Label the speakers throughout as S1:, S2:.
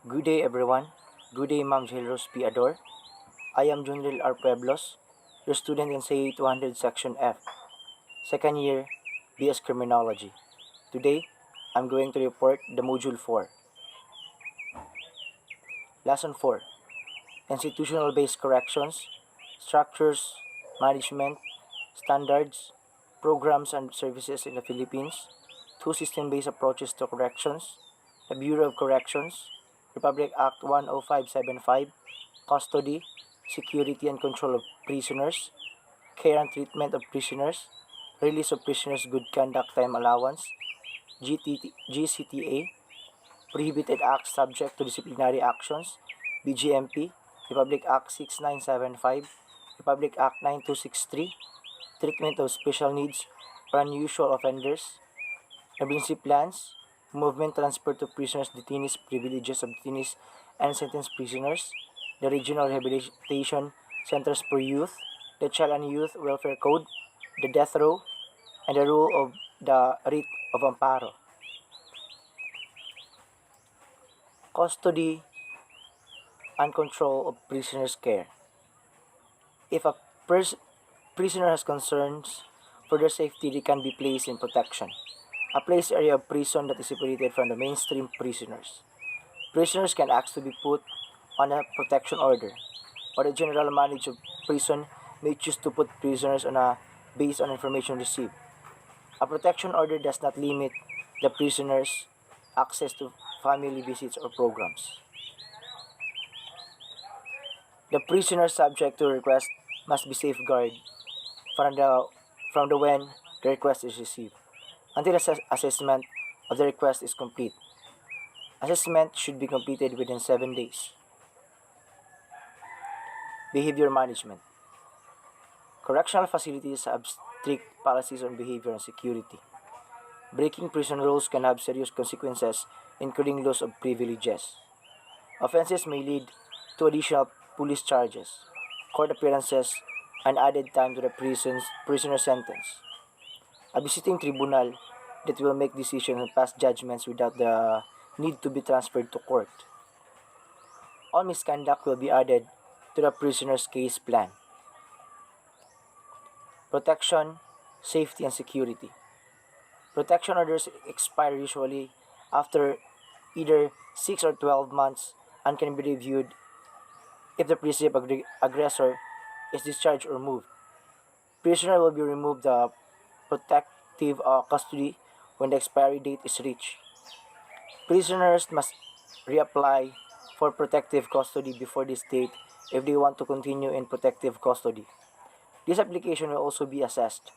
S1: Good day everyone. Good day Ma'am Jelros P. Ador. I am Junril R. Pueblos, your student in CA-200 Section F, second year BS Criminology. Today, I'm going to report the Module 4. Lesson 4. Institutional-based corrections, structures, management, standards, programs and services in the Philippines, two system-based approaches to corrections, the Bureau of Corrections, Republic Act 10575, custody, security and control of prisoners, care and treatment of prisoners, release of prisoners' good conduct time allowance, GCTA, prohibited acts subject to disciplinary actions, BGMP, Republic Act 6975, Republic Act 9263, treatment of special needs or unusual offenders, emergency plans, movement transfer to prisoners, detainees, privileges of detainees and sentenced prisoners, the regional rehabilitation centers for youth, the child and youth welfare code, the death row, and the rule of the writ of amparo. Custody and control of prisoners' care. If a prisoner has concerns for their safety, they can be placed in protection, a place area of prison that is separated from the mainstream prisoners. Prisoners can ask to be put on a protection order, or the general manager of prison may choose to put prisoners on a based on information received. A protection order does not limit the prisoner's access to family visits or programs. The prisoner subject to request must be safeguarded from the when the request is received until assessment of the request is complete. Assessment should be completed within 7 days. Behavior management. Correctional facilities have strict policies on behavior and security. Breaking prison rules can have serious consequences, including loss of privileges. Offenses may lead to additional police charges, court appearances, and added time to the prisoner sentence. A visiting tribunal that will make decisions and pass judgments without the need to be transferred to court. All misconduct will be added to the prisoner's case plan. Protection, safety, and security. Protection orders expire usually after either 6 or 12 months and can be reviewed if the perceived aggressor is discharged or moved. Prisoner will be removed the protective custody when the expiry date is reached. Prisoners must reapply for protective custody before this date if they want to continue in protective custody. This application will also be assessed.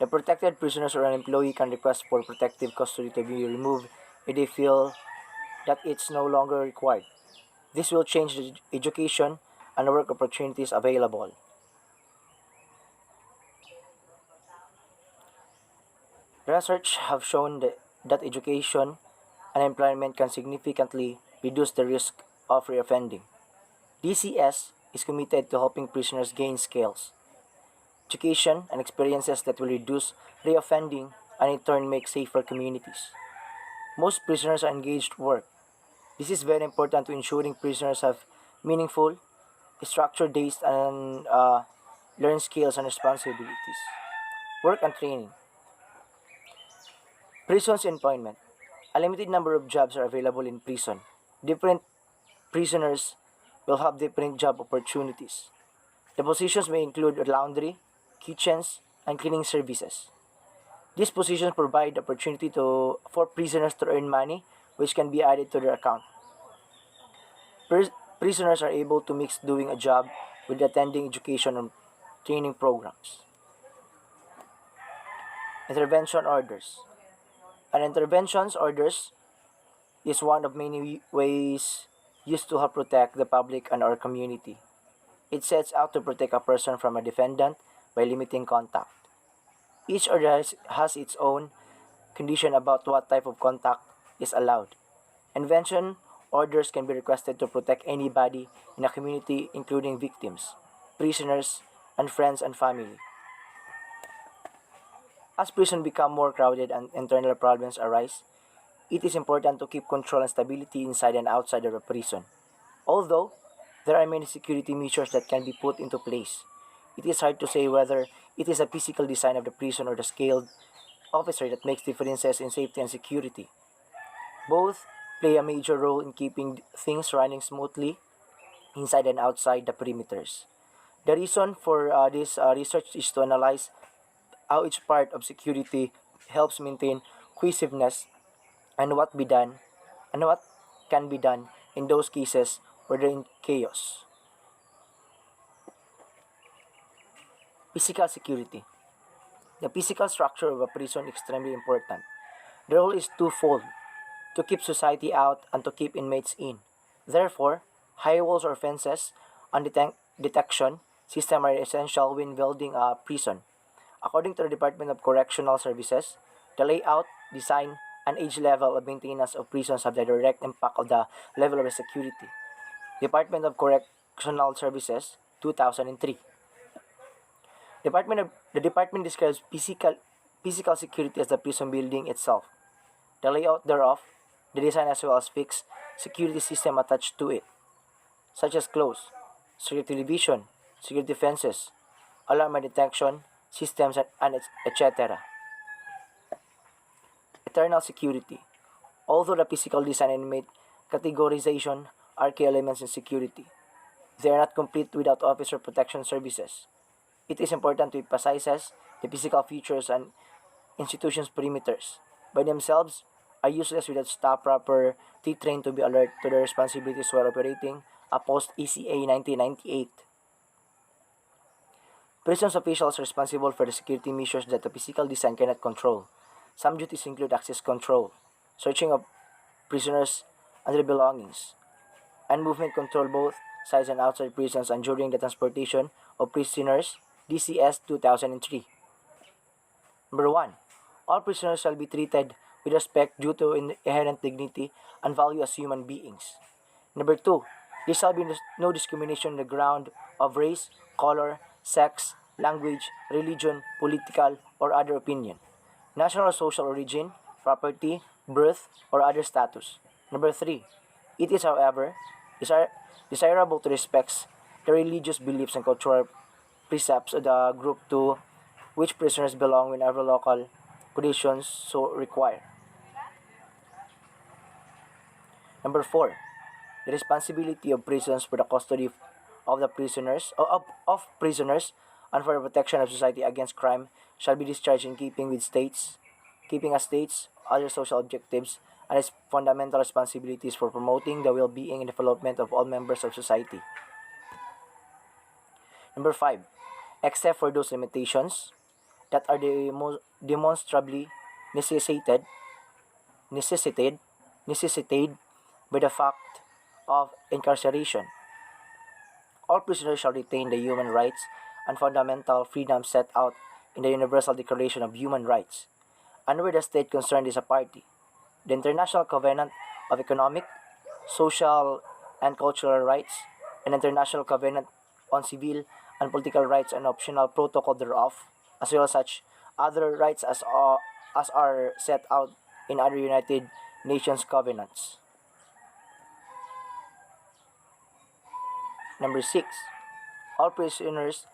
S1: The protected prisoners or an employee can request for protective custody to be removed if they feel that it's no longer required. This will change the education and work opportunities available. Research have shown that education and employment can significantly reduce the risk of reoffending. DCS is committed to helping prisoners gain skills, education, and experiences that will reduce reoffending and in turn make safer communities. Most prisoners are engaged work. This is very important to ensuring prisoners have meaningful, structured days and learn skills and responsibilities. Work and training. Prisons employment. A limited number of jobs are available in prison. Different prisoners will have different job opportunities. The positions may include laundry, kitchens, and cleaning services. These positions provide opportunity for prisoners to earn money, which can be added to their account. Prisoners are able to mix doing a job with attending education and training programs. Intervention orders. An interventions orders is one of many ways used to help protect the public and our community. It sets out to protect a person from a defendant by limiting contact. Each order has its own condition about what type of contact is allowed. Intervention orders can be requested to protect anybody in a community, including victims, prisoners, and friends and family. As prisons become more crowded and internal problems arise, it is important to keep control and stability inside and outside of the prison. Although there are many security measures that can be put into place, it is hard to say whether it is a physical design of the prison or the scaled officer that makes differences in safety and security. Both play a major role in keeping things running smoothly inside and outside the perimeters. The reason for this research is to analyze how each part of security helps maintain cohesiveness and what can be done in those cases where there is chaos. Physical security. The physical structure of a prison is extremely important. The role is twofold: to keep society out and to keep inmates in. Therefore, high walls or fences and detection system are essential when building a prison. According to the Department of Correctional Services, the layout, design, and age level of maintenance of prisons have the direct impact of the level of security. Department of Correctional Services, 2003. The department describes physical security as the prison building itself, the layout thereof, the design as well as fixed security system attached to it, such as closed, security television, security fences, alarm and detection systems, and etc. Internal security. Although the physical design and inmate categorization are key elements in security, they are not complete without officer protection services. It is important to emphasize the physical features and institutions' perimeters by themselves are useless without staff properly trained to be alert to their responsibilities while operating a post-ECA 1998. Prisons officials are responsible for the security measures that the physical design cannot control. Some duties include access control, searching of prisoners and their belongings, and movement control both inside and outside prisons and during the transportation of prisoners, DCS 2003. Number 1. All prisoners shall be treated with respect due to inherent dignity and value as human beings. Number 2. There shall be no discrimination on the ground of race, color, sex, language, religion, political, or other opinion, national or social origin, property, birth, or other status. Number 3. It is, however, desirable to respect the religious beliefs and cultural precepts of the group to which prisoners belong whenever local conditions so require. Number 4. The responsibility of prisons for the custody of the prisoners of prisoners and for the protection of society against crime shall be discharged in keeping a state's other social objectives and its fundamental responsibilities for promoting the well-being and development of all members of society. Number 5. Except for those limitations that are demonstrably necessitated by the fact of incarceration, all prisoners shall retain the human rights and fundamental freedoms set out in the Universal Declaration of Human Rights, and where the state concerned is a party, the International Covenant of Economic, Social, and Cultural Rights, and International Covenant on Civil and Political Rights and optional protocol thereof, as well as such other rights as are set out in other United Nations covenants. Number 6. All prisoners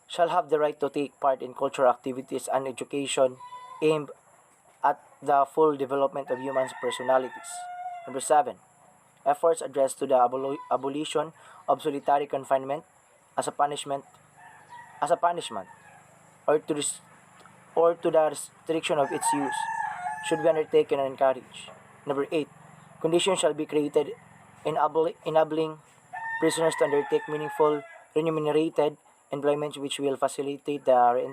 S1: shall have the right to take part in cultural activities and education aimed at the full development of human personalities. Number 7. Efforts addressed to the abolition of solitary confinement as a punishment or to the restriction of its use should be undertaken and encouraged. Number 8. Conditions shall be created enabling prisoners to undertake meaningful remunerated employment which will facilitate the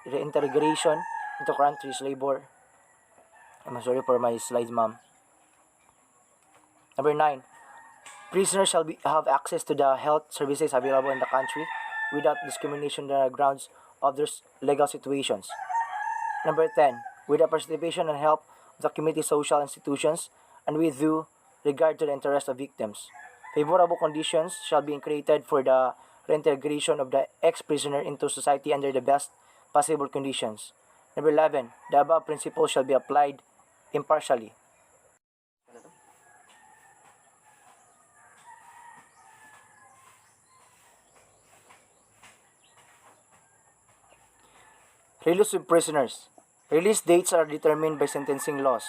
S1: reintegration into country's labor. I'm sorry for my slides, ma'am. Number 9. Prisoners shall have access to the health services available in the country without discrimination on the grounds of their legal situations. Number 10. With the participation and help of the community social institutions and with due regard to the interests of victims, favorable conditions shall be created for the reintegration of the ex-prisoner into society under the best possible conditions. Number 11. The above principles shall be applied impartially Release of prisoners. Release dates are determined by sentencing laws.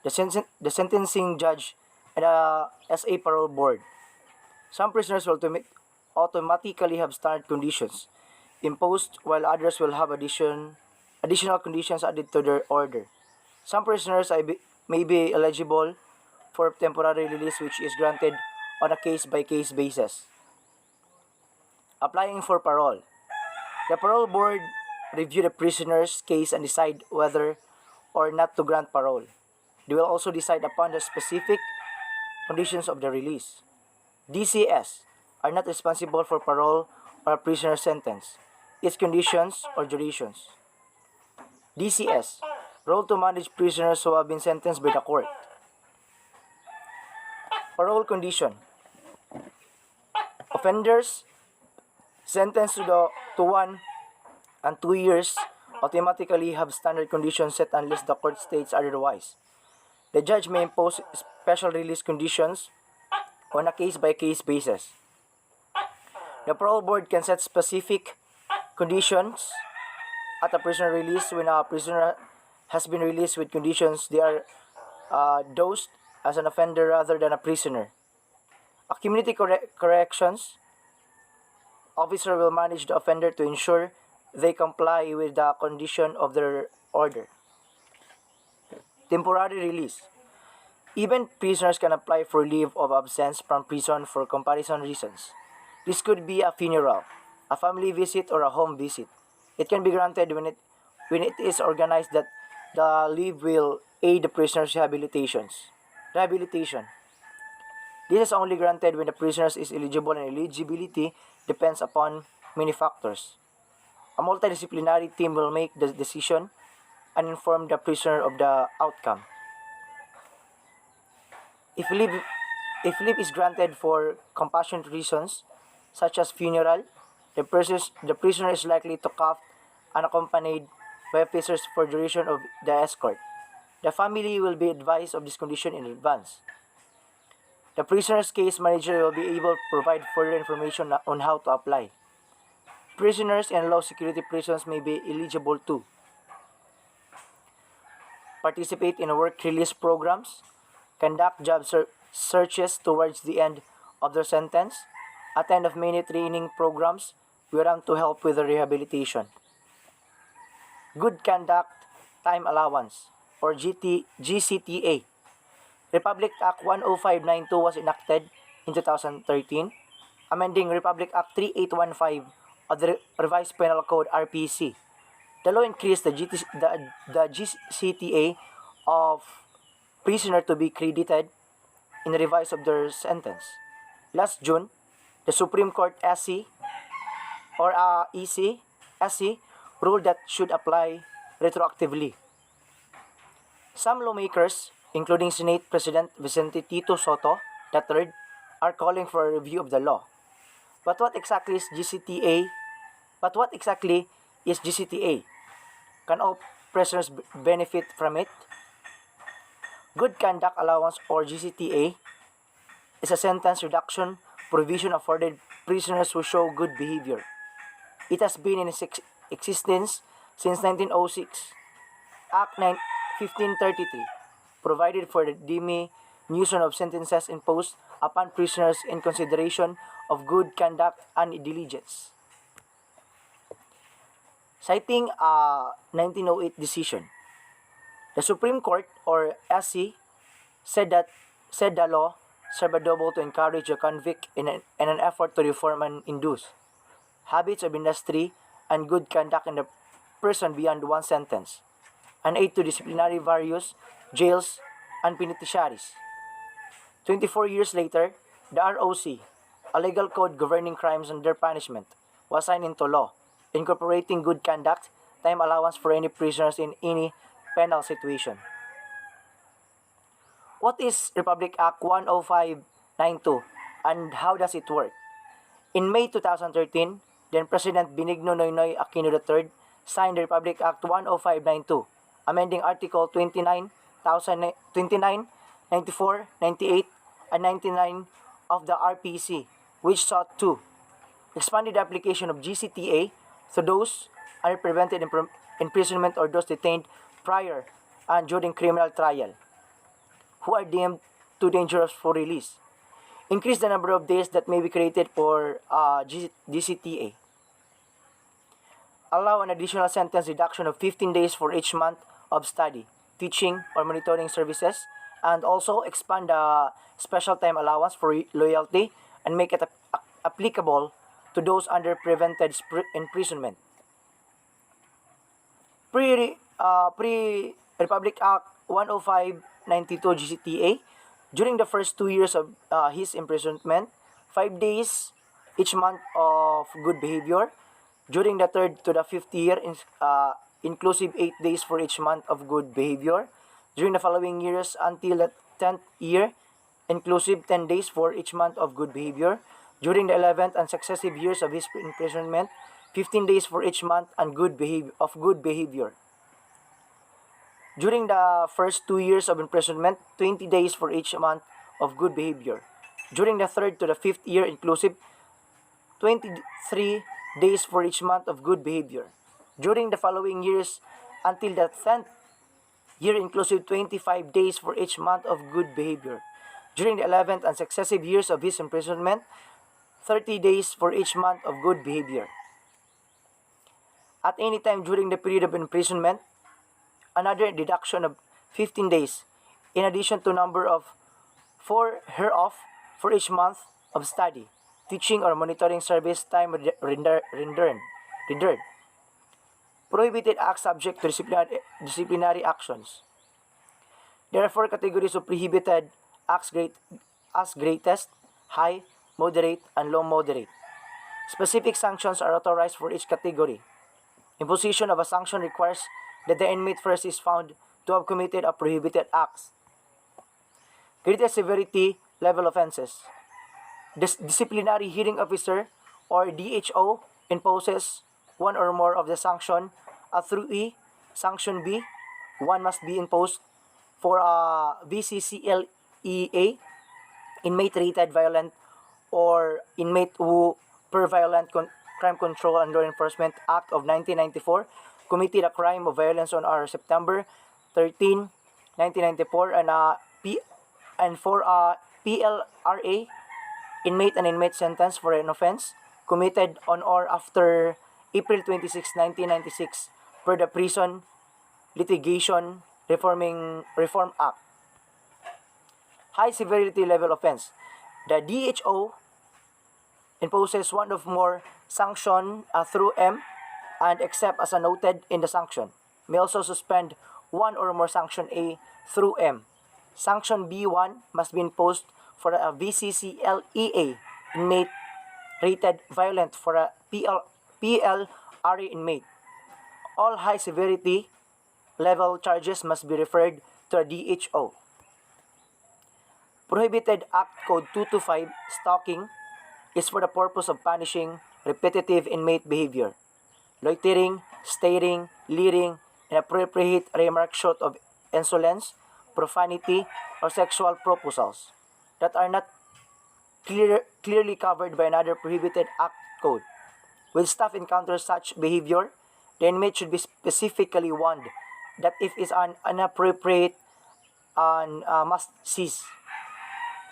S1: The sentencing judge and the SA parole board. Some prisoners will automatically have standard conditions imposed, while others will have additional conditions added to their order. Some prisoners may be eligible for temporary release, which is granted on a case-by-case basis. Applying for parole. The parole board review the prisoner's case and decide whether or not to grant parole. They will also decide upon the specific conditions of the release. DCS are not responsible for parole or a prisoner sentence, its conditions or durations. DCS, role to manage prisoners who have been sentenced by the court. Parole condition. Offenders sentenced to 1 and 2 years automatically have standard conditions set unless the court states otherwise. The judge may impose special release conditions on a case-by-case basis. The parole board can set specific conditions at a prisoner release. When a prisoner has been released with conditions, they are dosed as an offender rather than a prisoner. A community corrections officer will manage the offender to ensure they comply with the condition of their order. Temporary release. Even prisoners can apply for leave of absence from prison for comparison reasons. This could be a funeral, a family visit, or a home visit. It can be granted when it is organized that the leave will aid the prisoner's rehabilitation. This is only granted when the prisoner is eligible, and eligibility depends upon many factors. A multidisciplinary team will make the decision and inform the prisoner of the outcome. If leave is granted for compassionate reasons, such as funeral, the prisoner is likely to come unaccompanied by officers for duration of the escort. The family will be advised of this condition in advance. The prisoner's case manager will be able to provide further information on how to apply. Prisoners in low security prisons may be eligible to participate in work release programs, conduct job searches towards the end of their sentence, attend of many training programs to help with the rehabilitation. Good Conduct Time Allowance, or GCTA. Republic Act 10592 was enacted in 2013, amending Republic Act 3815 of the Revised Penal Code RPC. The law increased the GCTA of prisoner to be credited in the revise of their sentence. Last June, the Supreme Court SC ruled that should apply retroactively. Some lawmakers, including Senate President Vicente Tito Soto III, are calling for a review of the law. But what exactly is GCTA? Can all prisoners benefit from it? Good Conduct Allowance, or GCTA, is a sentence reduction provision afforded prisoners who show good behavior. It has been in existence since 1906. Act 1533 provided for the diminution of sentences imposed upon prisoners in consideration of good conduct and diligence. Citing a 1908 decision, the Supreme Court, or SC, said the law served a double to encourage a convict in an effort to reform and induce habits of industry and good conduct in the person beyond one sentence, and aid to disciplinary various jails and penitentiaries. 24 years later, the ROC, a legal code governing crimes and their punishment, was signed into law, incorporating good conduct time allowance for any prisoners in any penal situation. What is Republic Act 10592 and how does it work? In May 2013, then President Benigno Noynoy Aquino III signed the Republic Act 10592, amending Article 29, 94, 98, and 99 of the RPC, which sought to expand the application of GCTA to those underrepresented imprisonment or those detained prior and during criminal trial who are deemed too dangerous for release. Increase the number of days that may be created for GCTA. Allow an additional sentence reduction of 15 days for each month of study, teaching, or monitoring services, and also expand the special time allowance for loyalty and make it applicable to those under prevented imprisonment. Pre-Republic Act 105-92 GCTA, during the first 2 years of his imprisonment, 5 days each month of good behavior. During the 3rd to the 5th year, inclusive 8 days for each month of good behavior. During the following years until the 10th year, inclusive 10 days for each month of good behavior. During the 11th and successive years of his imprisonment, 15 days for each month and good behavior. During the first 2 years of imprisonment, 20 days for each month of good behavior. During the 3rd to the 5th year, inclusive 23 days for each month of good behavior. During the following years until the 10th year, inclusive 25 days for each month of good behavior. During the 11th and successive years of his imprisonment, 30 days for each month of good behavior. At any time during the period of imprisonment, another deduction of 15 days, in addition to number of 4 hereof for each month of study, teaching, or monitoring service time rendered. Prohibited acts subject to disciplinary actions. There are 4 categories of prohibited acts as greatest, high, moderate, and low moderate. Specific sanctions are authorized for each category. Imposition of a sanction requires that the inmate first is found to have committed a prohibited act. Greatest severity level offenses. Disciplinary hearing officer or DHO imposes one or more of the sanction through E. Sanction B, one must be imposed for a VCCLEA, inmate rated violent, or inmate who, per Violent Crime Control and Law Enforcement Act of 1994, committed a crime of violence on or September 13, 1994, and for a PLRA, inmate and inmate sentenced for an offense committed on or after April 26, 1996, per the Prison Litigation Reform Act. High severity level offense. The DHO imposes one of more sanction through M, and except as noted in the sanction, may also suspend one or more sanction A through M. Sanction B1 must be imposed for a VCCLEA, inmate rated violent, for a PLRA inmate. All high severity level charges must be referred to a DHO. Prohibited Act Code 225, stalking, is for the purpose of punishing repetitive inmate behavior, loitering, staring, leering, inappropriate remarks short of insolence, profanity, or sexual proposals that are not clearly covered by another prohibited act code. When staff encounters such behavior, the inmate should be specifically warned that if it is inappropriate and must cease.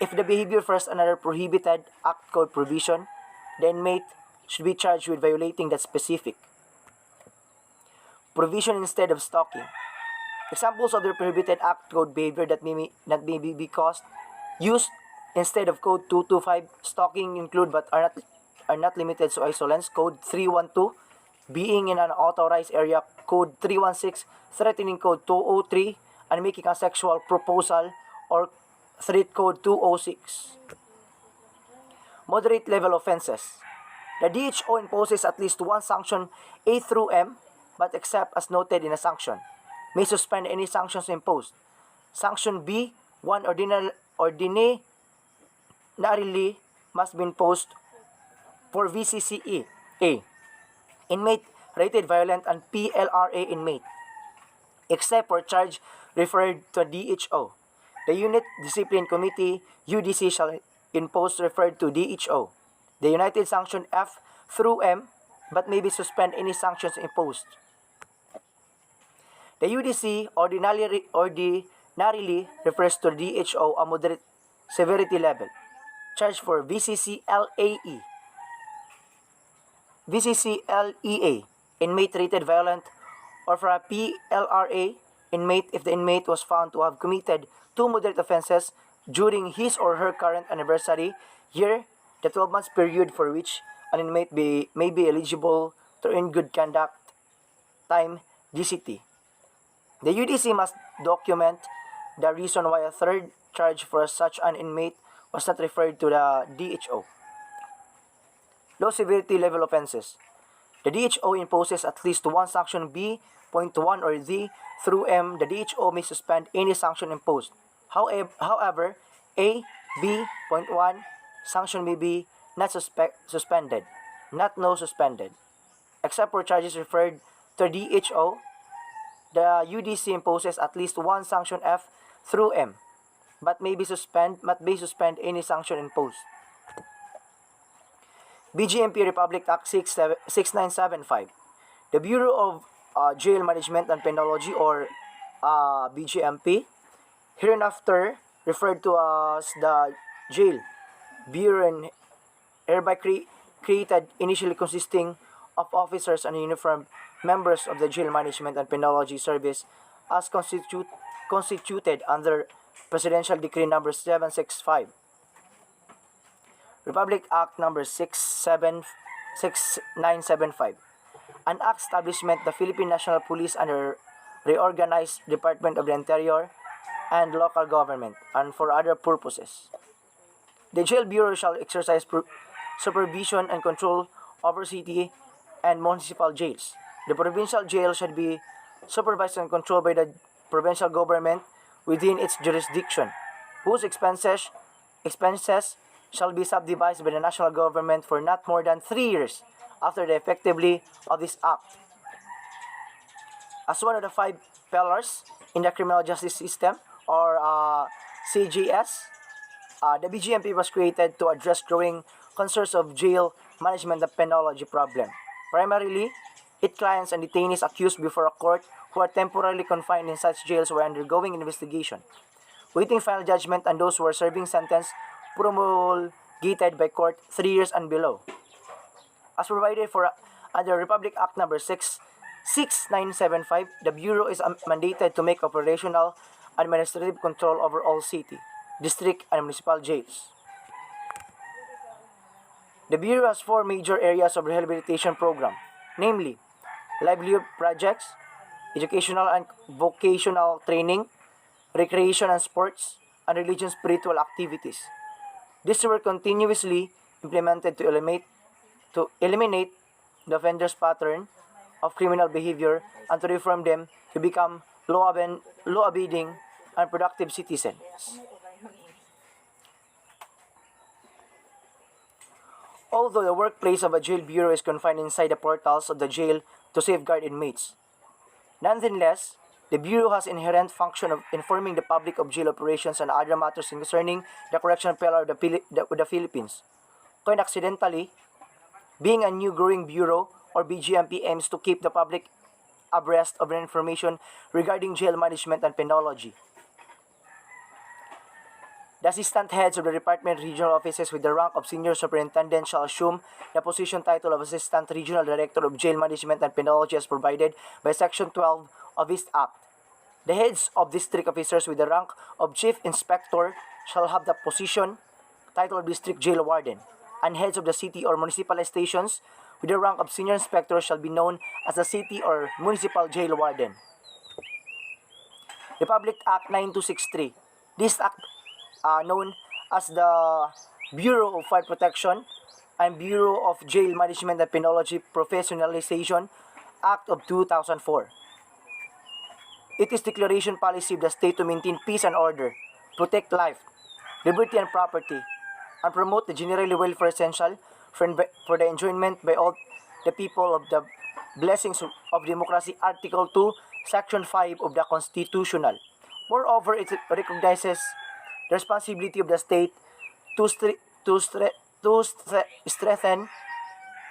S1: If the behavior first another prohibited act code provision, the inmate should be charged with violating that specific provision instead of stalking. Examples of the prohibited act code behavior that may be used instead of Code 225 stalking include but are not limited to isolance, Code 312, being in an authorized area, Code 316, threatening, Code 203, and making a sexual proposal, or Threat Code 206. Moderate level offenses. The DHO imposes at least one sanction A through M, but except as noted in a sanction, may suspend any sanctions imposed. Sanction B, one ordinarily must be imposed for VCCE A, inmate rated violent, and PLRA inmate, except for charge referred to DHO. The Unit Discipline Committee, UDC, shall impose referred to DHO. The United Sanction F through M, but may be suspend any sanctions imposed. The UDC ordinarily refers to DHO, a moderate severity level, charge for VCCLEA, inmate rated violent, or for a PLRA, inmate if the inmate was found to have committed two moderate offenses during his or her current anniversary year, the 12 months period for which an inmate may be eligible to earn good conduct time GCT. The UDC must document the reason why a third charge for such an inmate was not referred to the DHO. Low severity level offenses. The DHO imposes at least one sanction B.1 or D through M. The DHO may suspend any sanction imposed. However, A, B.1 sanction may be not suspended, not no suspended. Except for charges referred to DHO, the UDC imposes at least one sanction F through M, but may suspend any sanction imposed. BGMP Republic Act 6975. The Bureau of Jail Management and Penology, or BGMP, hereinafter referred to as the Jail Bureau, and hereby created, initially consisting of officers and uniformed members of the Jail Management and Penology Service, as constituted under Presidential Decree Number 765. Republic Act Number 6975. An act establishment the Philippine National Police under reorganized Department of the Interior and local government, and for other purposes. The Jail Bureau shall exercise supervision and control over city and municipal jails. The provincial jail should be supervised and controlled by the provincial government within its jurisdiction, whose expenses shall be subdivided by the national government for not more than 3 years after the effectively of this act. As one of the 5 pillars in the criminal justice system, or CGS, the BGMP was created to address growing concerns of jail management and penology problem. Primarily, its clients and detainees accused before a court who are temporarily confined in such jails were undergoing investigation, waiting final judgment, and those who are serving sentence promulgated by court 3 years and below. As provided for under Republic Act Number 6975, the Bureau is mandated to make operational administrative control over all city, district, and municipal jails. The Bureau has 4 major areas of rehabilitation program, namely livelihood projects, educational and vocational training, recreation and sports, and religious spiritual activities. These were continuously implemented to eliminate the offenders' pattern of criminal behavior and to reform them to become law-abiding and productive citizens. Although the workplace of a jail bureau is confined inside the portals of the jail to safeguard inmates, nonetheless, the Bureau has inherent function of informing the public of jail operations and other matters concerning the correctional pillar of the Philippines. Coincidentally, being a new growing bureau, or BGMP, aims to keep the public abreast of information regarding jail management and penology. The assistant heads of the department regional offices with the rank of senior superintendent shall assume the position title of assistant regional director of jail management and penology as provided by Section 12 of this Act. The heads of district officers with the rank of chief inspector shall have the position title of district jail warden, and heads of the city or municipal stations with the rank of senior inspector shall be known as the city or municipal jail warden. Republic Act 9263. This act, known as the Bureau of Fire Protection and Bureau of Jail Management and Penology Professionalization Act of 2004. It is declaration policy of the state to maintain peace and order, protect life, liberty and property, and promote the generally welfare essential for the enjoyment by all the people of the blessings of democracy, Article 2, Section 5 of the Constitutional. Moreover, it recognizes the responsibility of the state to strengthen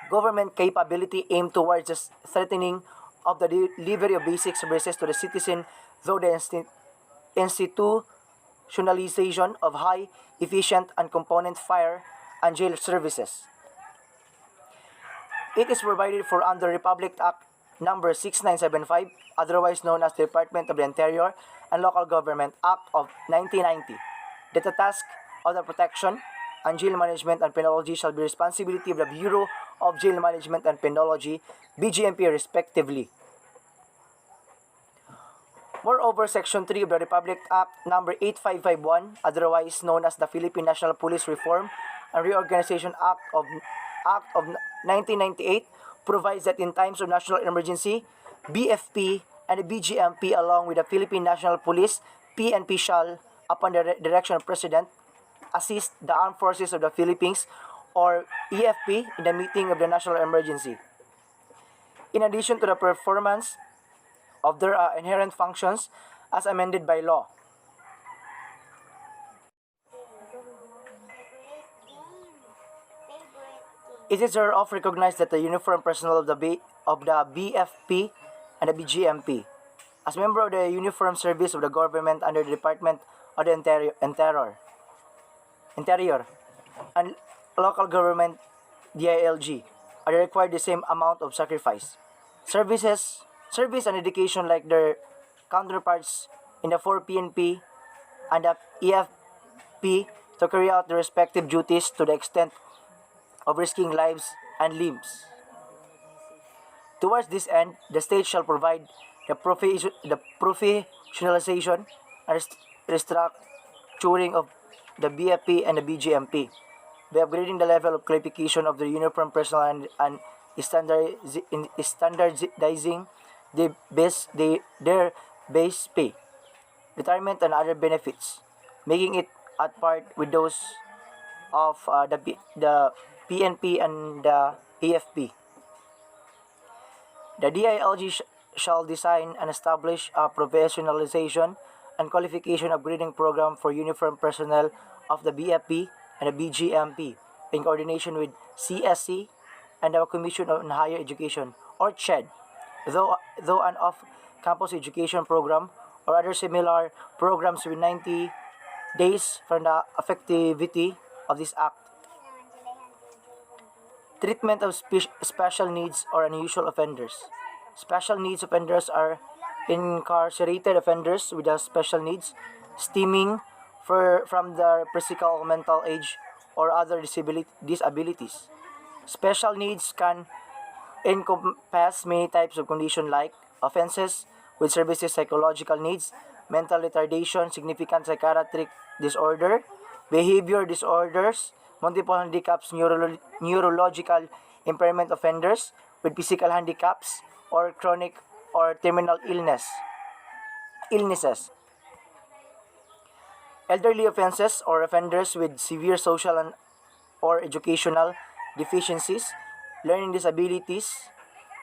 S1: government capability aimed towards the strengthening of the delivery of basic services to the citizen through the institutionalization of high, efficient, and component fire and jail services. It is provided for under Republic Act Number 6975, otherwise known as the Department of the Interior and Local Government Act of 1990, that the task of the protection and jail management and penology shall be responsibility of the Bureau of Jail Management and Penology, BGMP, respectively. Moreover, Section 3 of the Republic Act Number 8551, otherwise known as the Philippine National Police Reform and Reorganization Act of 1998, provides that in times of national emergency, BFP and the BGMP along with the Philippine National Police, PNP shall, upon the direction of President, assist the Armed Forces of the Philippines or EFP in the meeting of the national emergency. In addition to the performance of their inherent functions as amended by law. It is thereof recognized that the uniformed personnel of the BFP and the BGMP, as member of the uniformed service of the government under the Department of the Interior and local government DILG, are required the same amount of sacrifice, service and education like their counterparts in the 4 PNP and the EFP to carry out their respective duties to the extent of risking lives and limbs. Towards this end, the state shall provide the professionalization and restructuring of the BFP and the BGMP by upgrading the level of qualification of the uniformed personnel and standardizing their base pay, retirement, and other benefits, making it at par with those of the PNP and the EFP. The DILG shall design and establish a professionalization and qualification upgrading program for uniformed personnel of the BFP and the BGMP in coordination with CSC and the Commission on Higher Education, or CHED, though an off-campus education program or other similar programs with 90 days from the effectivity of this act. Treatment of special needs or unusual offenders. Special needs offenders are incarcerated offenders with special needs stemming from their physical or mental age or other disabilities. Special needs can encompass many types of conditions like offenses with services, psychological needs, mental retardation, significant psychiatric disorder, behavior disorders, multiple handicaps, neurological impairment offenders with physical handicaps, or chronic or terminal illnesses. Elderly offenses or offenders with severe social or educational deficiencies, learning disabilities,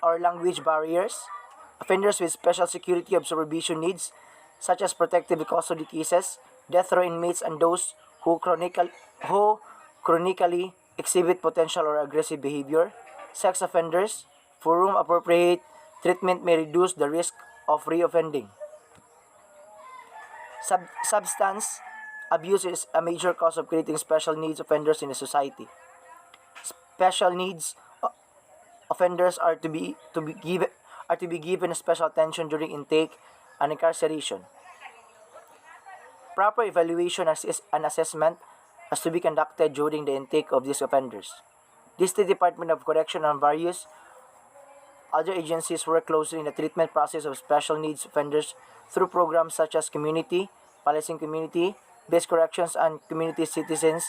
S1: or language barriers. Offenders with special security or supervision needs, such as protective custody cases, death row inmates, and those who chronically exhibit potential or aggressive behavior. Sex offenders, for whom appropriate treatment may reduce the risk of reoffending. Substance abuse is a major cause of creating special needs offenders in a society. Special needs offenders are to be given special attention during intake and incarceration. Proper evaluation and assessment has to be conducted during the intake of these offenders. The State Department of Correction and various other agencies work closely in the treatment process of special needs offenders through programs such as community, policing, community-based corrections, and community citizens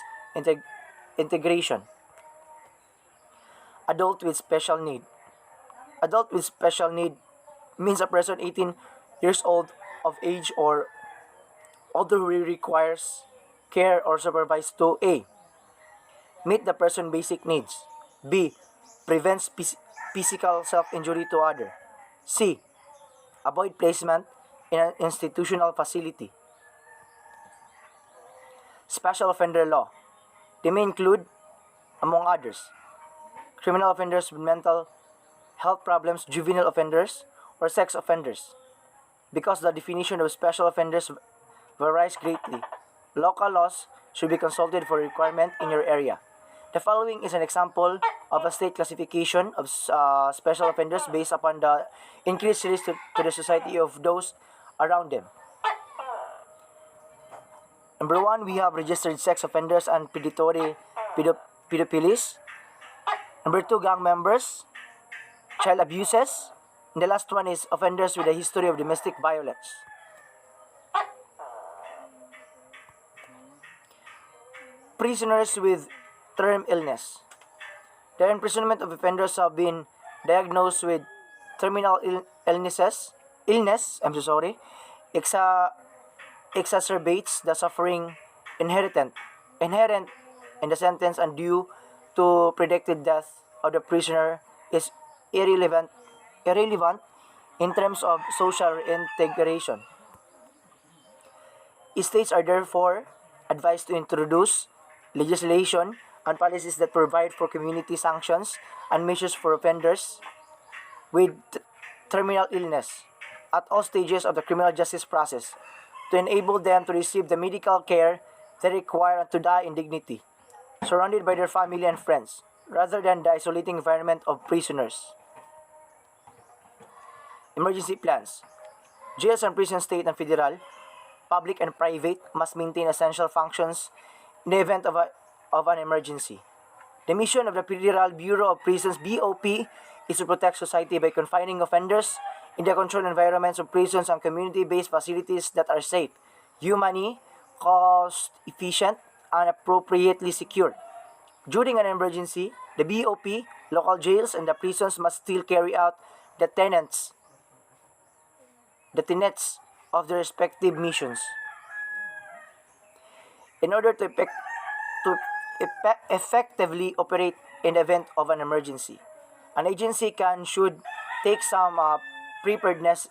S1: integration. Adult with special need. Adult with special need means a person 18 years old of age or older who requires care or supervise to A. Meet the person's basic needs. B. Prevents physical self-injury to other. C. Avoid placement in an institutional facility. Special offender law. They may include, among others, criminal offenders with mental health problems, juvenile offenders, or sex offenders. Because the definition of special offenders varies greatly, local laws should be consulted for requirement in your area. The following is an example of a state classification of special offenders based upon the increased risk to the society of those around them. Number 1, we have registered sex offenders and predatory pedophiles. Number 2, gang members, child abuses. And the last one is offenders with a history of domestic violence. Prisoners with term illness. The imprisonment of offenders have been diagnosed with terminal illness, exacerbates the suffering inherent in the sentence and due to predicted death of the prisoner is irrelevant in terms of social integration. States are therefore advised to introduce legislation and policies that provide for community sanctions and measures for offenders with terminal illness at all stages of the criminal justice process to enable them to receive the medical care they require and to die in dignity, surrounded by their family and friends, rather than the isolating environment of prisoners. Emergency plans. Jails and prisons, state and federal, public and private, must maintain essential functions in the event of an emergency. The mission of the Federal Bureau of Prisons (BOP) is to protect society by confining offenders in the controlled environments of prisons and community-based facilities that are safe, humane, cost-efficient, and appropriately secure. During an emergency, the BOP, local jails, and the prisons must still carry out the tenets of their respective missions. In order to effectively operate in the event of an emergency, an agency should take some preparedness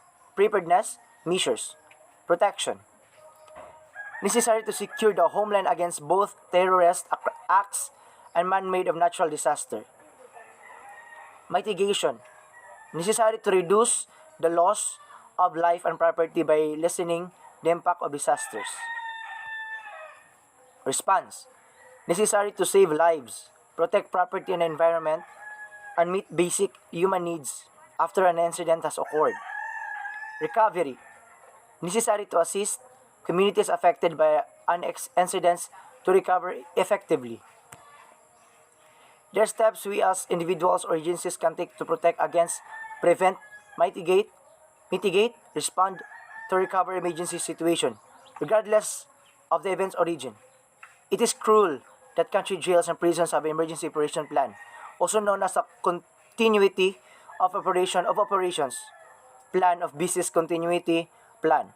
S1: measures. Protection. Necessary to secure the homeland against both terrorist acts and man-made of natural disaster. Mitigation. Necessary to reduce the loss of life and property by lessening the impact of disasters. Response. Necessary to save lives, protect property and environment, and meet basic human needs after an incident has occurred. Recovery. Necessary to assist communities affected by an incident to recover effectively. There are steps we as individuals or agencies can take to protect against, prevent, mitigate, respond to recover emergency situation, regardless of the event's origin. It is cruel that country jails and prisons have an emergency operation plan, also known as a continuity of operations plan of business continuity plan.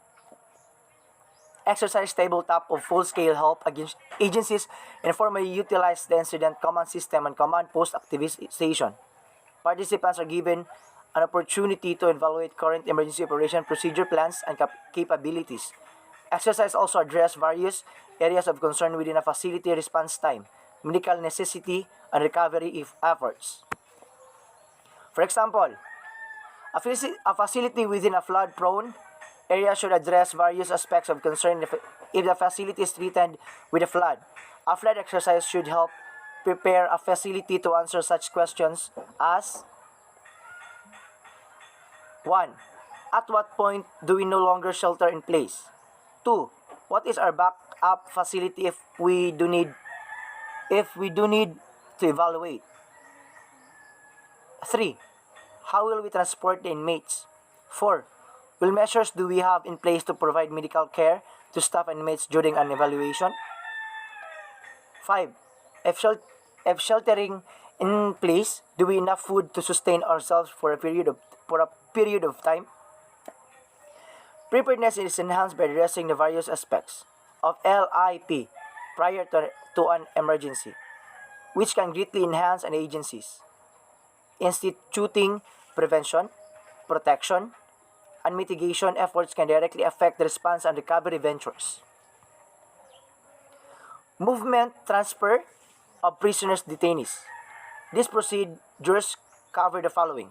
S1: Exercise tabletop of full-scale help against agencies and formally utilize the incident command system and command post activation. Participants are given an opportunity to evaluate current emergency operation procedure plans and capabilities. Exercise also address various areas of concern within a facility response time, medical necessity, and recovery efforts. For example, a facility within a flood-prone area should address various aspects of concern if the facility is threatened with a flood. A flood exercise should help prepare a facility to answer such questions as: 1. At what point do we no longer shelter in place? 2. What is our backup facility if we do need to evaluate? 3. How will we transport the inmates? 4. What measures do we have in place to provide medical care to staff and inmates during an evaluation? 5. If sheltering in place, do we enough food to sustain ourselves for a period of time? Preparedness is enhanced by addressing the various aspects of LIP prior to an emergency, which can greatly enhance an agency's instituting prevention, protection, and mitigation efforts can directly affect the response and recovery ventures. Movement transfer of prisoners detainees. These procedures cover the following: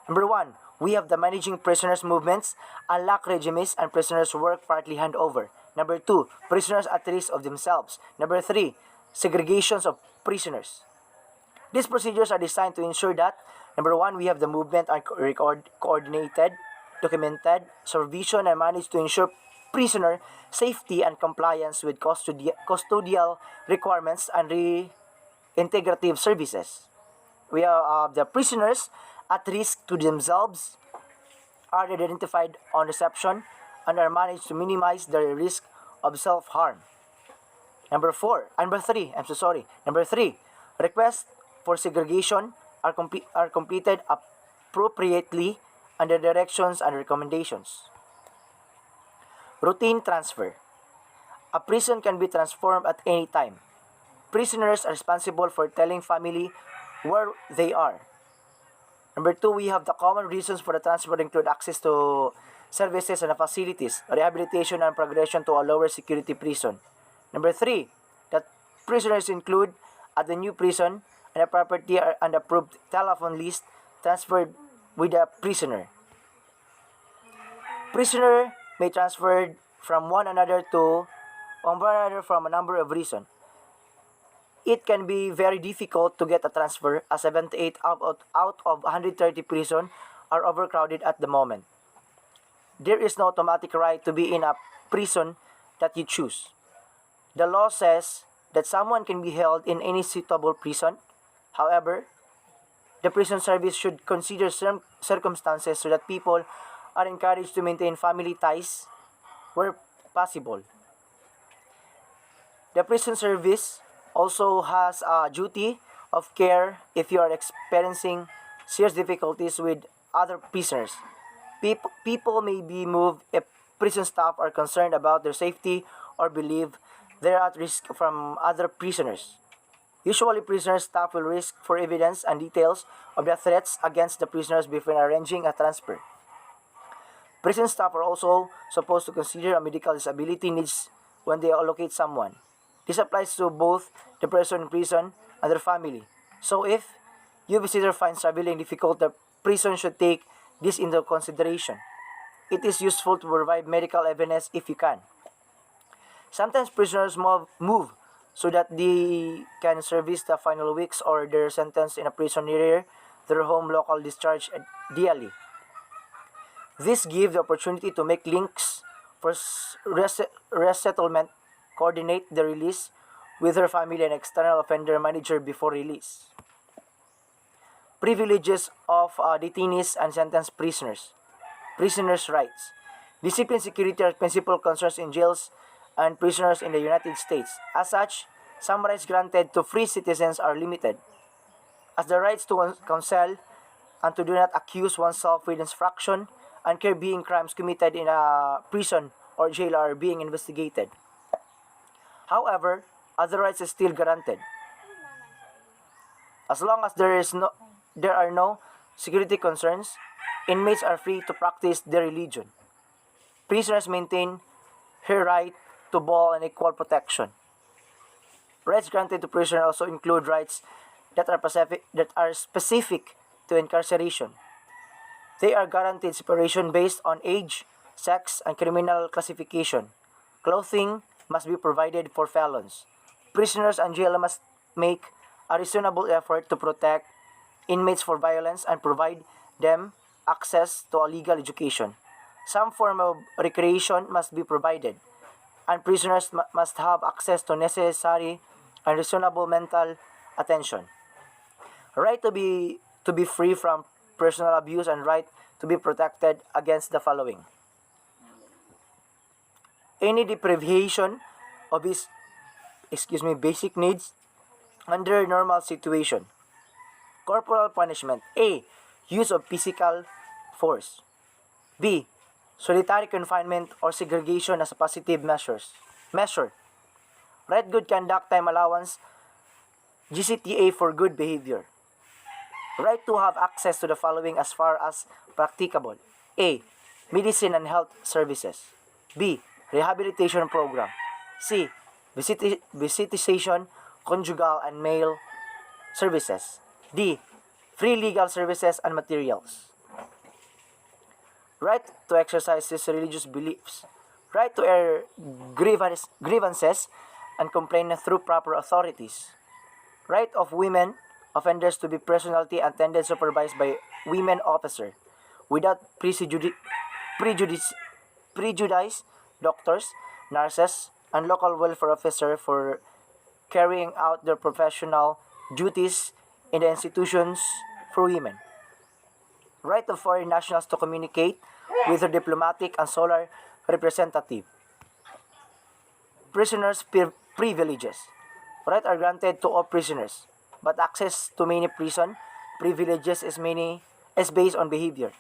S1: Number 1, we have the managing prisoners' movements, unlock regimes, and prisoners' work partly handover. Number 2, prisoners at risk of themselves. Number 3, segregations of prisoners. These procedures are designed to ensure that, number 1, we have the movement are coordinated, documented, supervision, and managed to ensure prisoner safety and compliance with custodial requirements and reintegrative services. We have the prisoners at risk to themselves are identified on reception and are managed to minimize their risk of self-harm. Number 3, requests for segregation are completed appropriately under directions and recommendations. Routine transfer. A prison can be transformed at any time. Prisoners are responsible for telling family where they are. Number 2, we have the common reasons for the transfer include access to services and facilities, rehabilitation and progression to a lower security prison. Number 3, that prisoners include at the new prison and a property and approved telephone list transferred with the prisoner. Prisoner may transfer from one another from a number of reasons. It can be very difficult to get a transfer as 78 out of 130 prisons are overcrowded at the moment. There is no automatic right to be in a prison that you choose. The law says that someone can be held in any suitable prison. However, the prison service should consider some circumstances so that people are encouraged to maintain family ties where possible. The prison service also has a duty of care if you are experiencing serious difficulties with other prisoners. People may be moved if prison staff are concerned about their safety or believe they are at risk from other prisoners. Usually, prisoner staff will risk for evidence and details of the threats against the prisoners before arranging a transfer. Prison staff are also supposed to consider a medical disability needs when they allocate someone. This applies to both the person in prison and their family. So if your visitor finds traveling difficult, the prison should take this into consideration. It is useful to provide medical evidence if you can. Sometimes prisoners move so that they can service the final weeks or their sentence in a prison near their home local discharge ideally. This gives the opportunity to make links for resettlement, coordinate the release with their family and external offender manager before release. Privileges of detainees and sentenced prisoners. Prisoners' rights. Discipline, security are principal concerns in jails and prisoners in the United States. As such, some rights granted to free citizens are limited, as the rights to counsel and to do not accuse oneself with infraction and curbing crimes committed in a prison or jail are being investigated. However, other rights are still granted. As long as there are no security concerns, inmates are free to practice their religion. Prisoners maintain her right to full and equal protection. Rights granted to prisoners also include rights that are specific to incarceration. They are guaranteed separation based on age, sex, and criminal classification. Clothing must be provided for felons. Prisoners and jail must make a reasonable effort to protect inmates for violence and provide them access to a legal education. Some form of recreation must be provided, and prisoners must have access to necessary and reasonable mental attention. Right to be free from personal abuse and right to be protected against the following: any deprivation of his basic needs under normal situation. Corporal punishment. A. Use of physical force. B. Solitary confinement or segregation as a positive measure. Right good conduct time allowance, GCTA for good behavior. Right to have access to the following as far as practicable. A. Medicine and health services. B. Rehabilitation program. C. Visitation, conjugal and male services. D. Free legal services and materials. right to exercise his religious beliefs, right to air grievances and complain through proper authorities, right of women offenders to be personally attended supervised by women officer without prejudice, prejudice doctors, nurses, and local welfare officer for carrying out their professional duties in the institutions for women. Right of foreign nationals to communicate with their diplomatic and solar representative. Prisoners' privileges. Right are granted to all prisoners, but access to many prison privileges is based on behavior.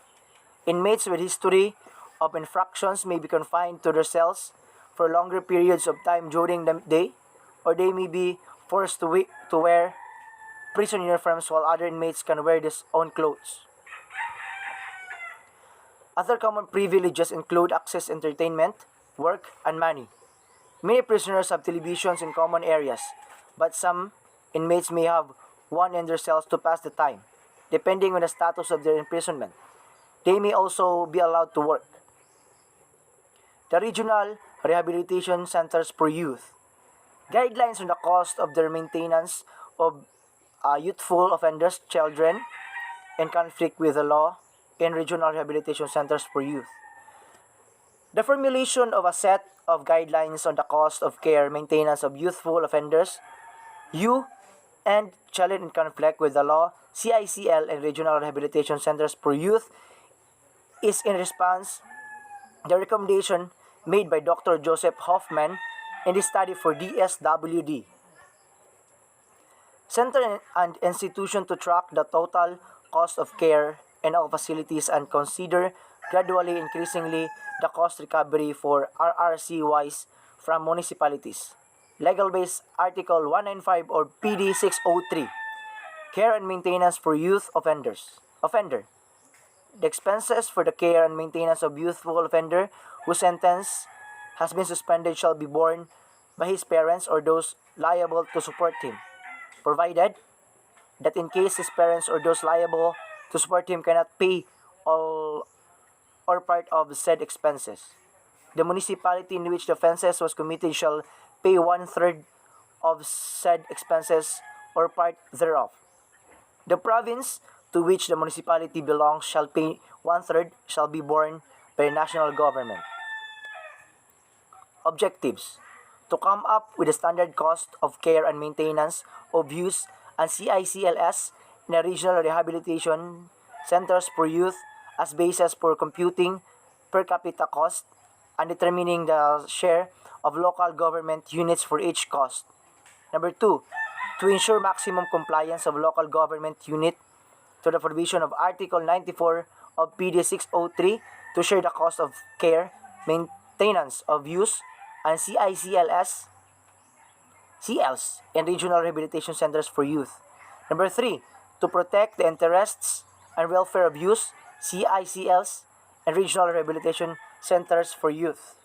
S1: Inmates with history of infractions may be confined to their cells for longer periods of time during the day, or they may be forced to wear prison uniforms while other inmates can wear their own clothes. Other common privileges include access to entertainment, work, and money. Many prisoners have televisions in common areas, but some inmates may have one in their cells to pass the time, depending on the status of their imprisonment. They may also be allowed to work. The Regional Rehabilitation Centers for Youth. Guidelines on the cost of their maintenance of youthful offenders, children in conflict with the law in regional rehabilitation centers for youth. The formulation of a set of guidelines on the cost of care maintenance of youthful offenders, youth, and children in conflict with the law, CICL, and regional rehabilitation centers for youth is in response the recommendation made by Dr. Joseph Hoffman in the study for DSWD. Center and institution to track the total cost of care in all facilities and consider gradually increasingly the cost recovery for RRCYs from municipalities. Legal base Article 195 or PD 603. Care and maintenance for youth offender. The expenses for the care and maintenance of youthful offender whose sentence has been suspended shall be borne by his parents or those liable to support him, provided that in case his parents or those liable to support him cannot pay all or part of said expenses, the municipality in which the offenses was committed shall pay 1/3 of said expenses or part thereof. The province to which the municipality belongs shall pay 1/3 shall be borne by the national government. Objectives: to come up with a standard cost of care and maintenance of youth and CICLS in the regional rehabilitation centers for youth as basis for computing per capita cost and determining the share of local government units for each cost. Number 2, to ensure maximum compliance of local government unit to the provision of Article 94 of PD 603 to share the cost of care, maintenance of youth, and CICLS CLs in regional rehabilitation centers for youth. Number 3, to protect the interests and welfare of youth, CICLs, and regional rehabilitation centers for youth.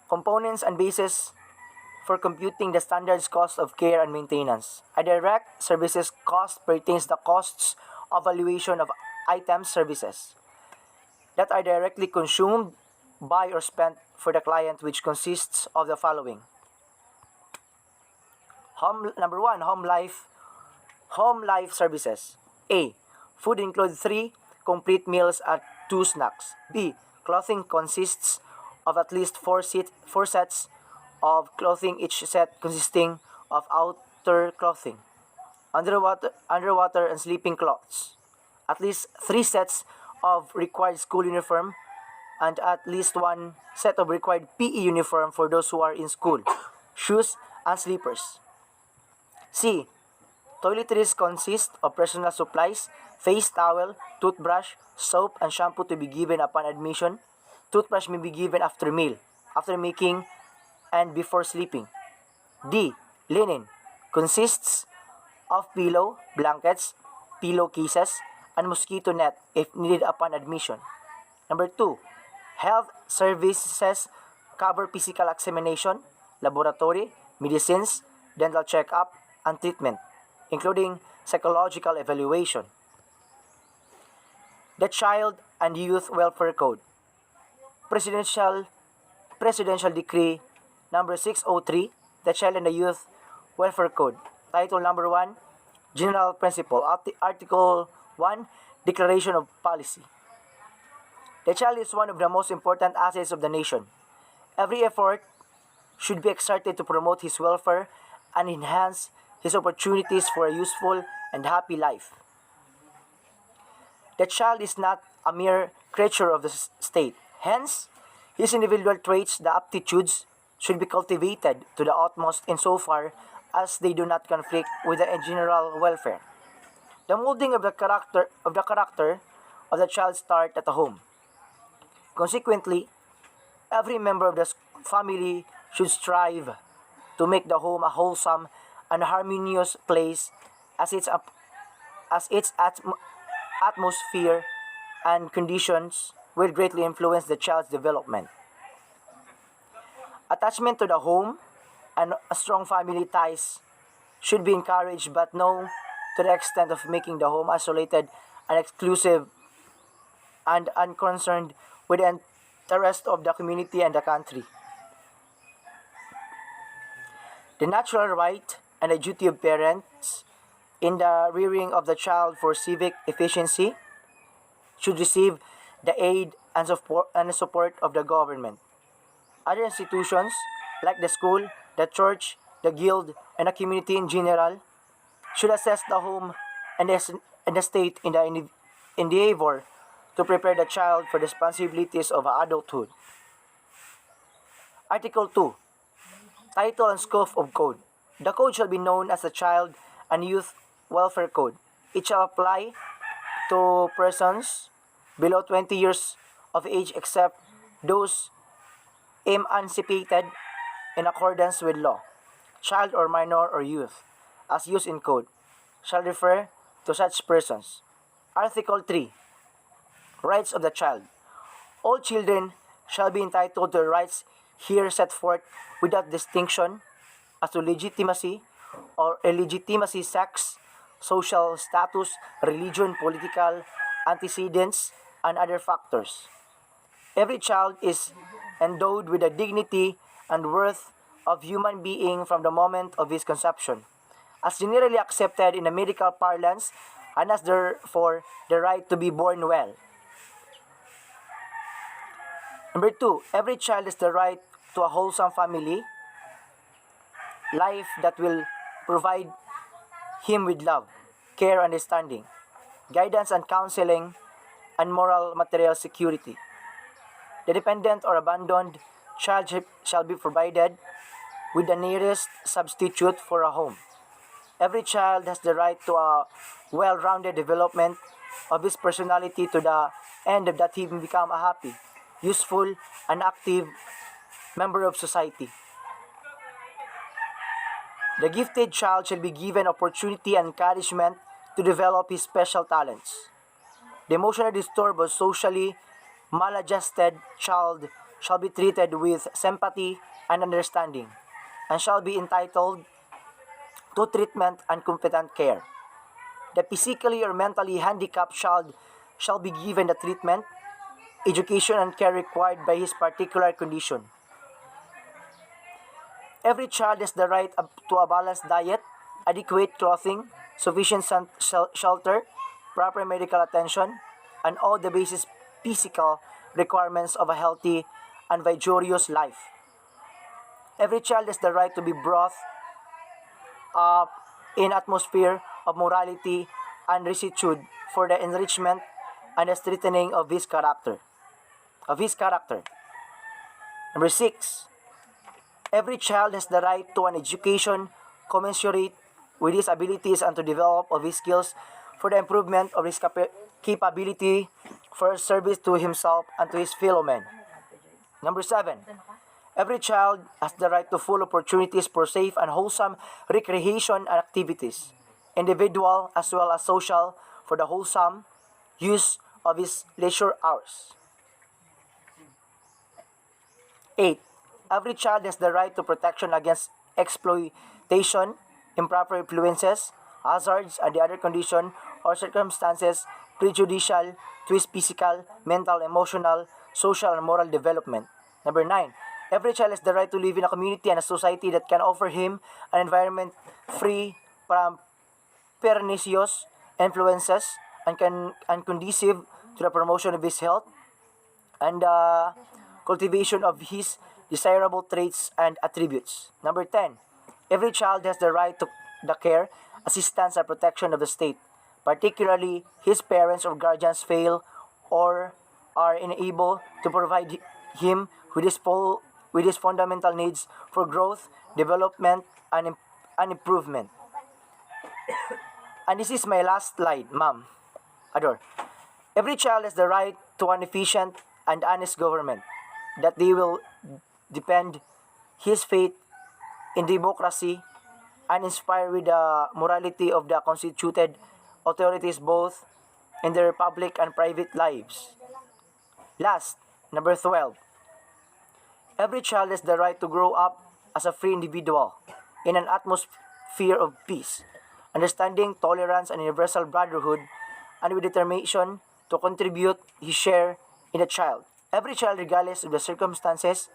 S1: Components and basis for computing the standards cost of care and maintenance. A direct services cost pertains to the costs of valuation of items services that are directly consumed by or spent for the client, which consists of the following. Number 1, home life services. A. Food includes 3 complete meals and 2 snacks. B. Clothing consists of at least 4 sets of clothing, each set consisting of outer clothing, underwater and sleeping clothes. At least 3 sets of required school uniform and at least 1 set of required PE uniform for those who are in school, shoes and slippers. C. Toiletries consist of personal supplies, face towel, toothbrush, soap, and shampoo to be given upon admission. Toothbrush may be given after meal, after making, and before sleeping. D. Linen consists of pillow, blankets, pillowcases, and mosquito net if needed upon admission. Number 2. Health services cover physical examination, laboratory, medicines, dental checkup, and treatment, including psychological evaluation. The Child and Youth Welfare Code. Presidential Presidential Decree number 603, the Child and the Youth Welfare Code. Title number 1, General Principle. Article 1, Declaration of Policy. The child is one of the most important assets of the nation. Every effort should be exerted to promote his welfare and enhance his opportunities for a useful and happy life. The child is not a mere creature of the state. Hence, his individual traits, the aptitudes, should be cultivated to the utmost insofar as they do not conflict with the general welfare. The molding of the character of the child starts at the home. Consequently, every member of the family should strive to make the home a wholesome and harmonious place, as its atmosphere and conditions will greatly influence the child's development. Attachment to the home and strong family ties should be encouraged, but no to the extent of making the home isolated and exclusive and unconcerned with the rest of the community and the country. The natural right and the duty of parents in the rearing of the child for civic efficiency should receive the aid and support of the government. Other institutions like the school, the church, the guild, and the community in general should assess the home and the state in the endeavor to prepare the child for the responsibilities of adulthood. Article 2. Title and Scope of Code. The code shall be known as the Child and Youth Welfare Code. It shall apply to persons below 20 years of age except those emancipated in accordance with law. Child or minor or youth, as used in code, shall refer to such persons. Article 3. Rights of the Child. All children shall be entitled to the rights here set forth without distinction as to legitimacy or illegitimacy, sex, social status, religion, political antecedents, and other factors. Every child is endowed with the dignity and worth of human being from the moment of his conception, as generally accepted in the medical parlance, and has therefore the right to be born well. Number 2, every child has the right to a wholesome family life that will provide him with love, care, understanding, guidance and counseling, and moral material security. The dependent or abandoned child shall be provided with the nearest substitute for a home. Every child has the right to a well-rounded development of his personality to the end of that he may become a happy, useful, and active member of society. The gifted child shall be given opportunity and encouragement to develop his special talents. The emotionally disturbed or socially maladjusted child shall be treated with sympathy and understanding, and shall be entitled to treatment and competent care. The physically or mentally handicapped child shall be given the treatment, education, and care required by his particular condition. Every child has the right to a balanced diet, adequate clothing, sufficient shelter, proper medical attention, and all the basic physical requirements of a healthy and vigorous life. Every child has the right to be brought up in atmosphere of morality and rectitude for the enrichment and the strengthening of his character. Number 6. Every child has the right to an education commensurate with his abilities and to develop of his skills for the improvement of his capability for service to himself and to his fellow men. Number 7. Every child has the right to full opportunities for safe and wholesome recreation and activities, individual as well as social, for the wholesome use of his leisure hours. 8. Every child has the right to protection against exploitation, improper influences, hazards, and the other condition or circumstances prejudicial to his physical, mental, emotional, social, and moral development. Number 9. Every child has the right to live in a community and a society that can offer him an environment free from pernicious influences and conducive to the promotion of his health and cultivation of his desirable traits and attributes. Number 10. Every child has the right to the care, assistance, and protection of the state, particularly his parents or guardians fail or are unable to provide him with his fundamental needs for growth, development, and improvement. And this is my last slide, ma'am. Ador. Every child has the right to an efficient and honest government, that they will depend his faith in democracy and inspire with the morality of the constituted authorities both in their public and private lives. Last, number 12. Every child has the right to grow up as a free individual in an atmosphere of peace, understanding, tolerance, and universal brotherhood, and with determination to contribute his share in the child. Every child, regardless of the circumstances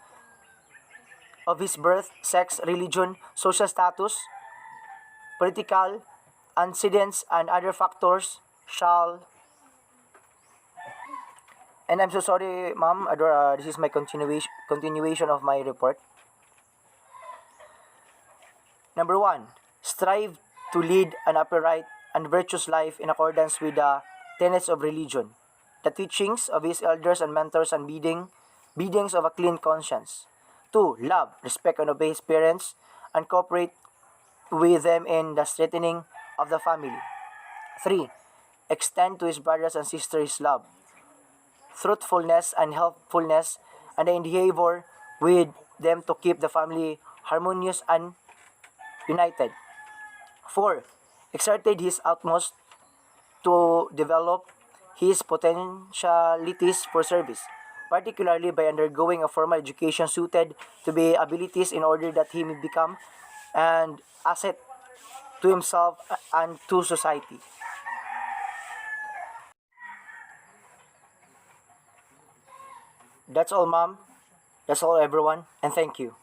S1: of his birth, sex, religion, social status, political antecedents, and other factors, shall. And I'm so sorry, ma'am. This is my continuation of my report. Number 1. Strive to lead an upright and virtuous life in accordance with the tenets of religion, the teachings of his elders and mentors, and biddings of a clean conscience. 2. Love, respect, and obey his parents, and cooperate with them in the strengthening of the family. 3. Extend to his brothers and sisters his love, truthfulness, and helpfulness, and the endeavor with them to keep the family harmonious and united. 4. Exerted his utmost to develop his potentialities for service, particularly by undergoing a formal education suited to be abilities in order that he may become an asset to himself and to society. That's all, ma'am. That's all, everyone, and thank you.